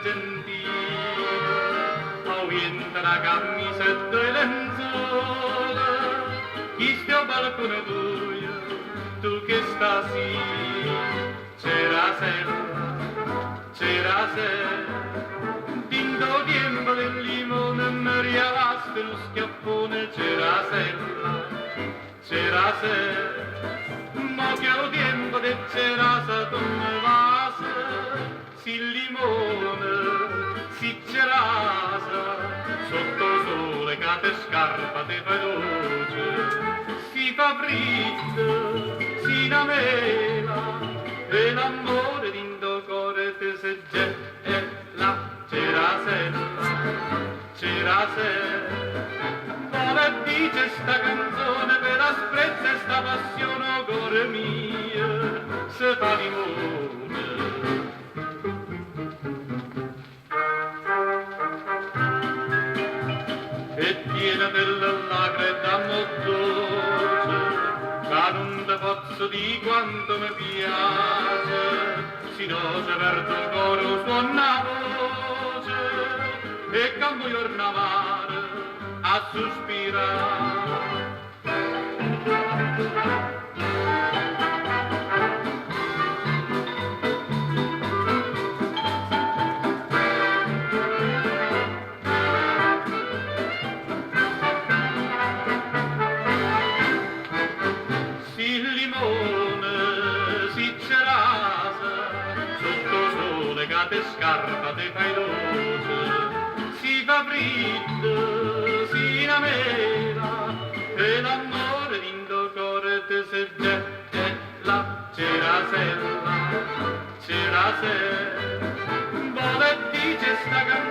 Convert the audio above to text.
gentile, orienta la camisetta e lenzuola, chi sta al balcone tuo, tu che stasi, c'era tinto tempo del limone, mi riavaste lo schiaffone, c'era ma che ho tempo del c'era tu me vasa, si limone, si c'era sotto sole che te scarpa te fai dolce, si fa fritto, si namela, e l'amore d'indo cuore te se gela, c'era vuole dice sta canzone per asprezza e sta passione cuore mia, se fa limone. E piena della lacrime d'amor dolce, ma non te posso di quanto mi piace, si noce per tuo coro suona voce, e campo giorno amare a sospirare. Si limone, si cerasa, sotto sole che te scarpa te fai dolce, si fa fritto, si namela, e l'amore d'indo cuore te se gela, c'era vuole dice sta canzone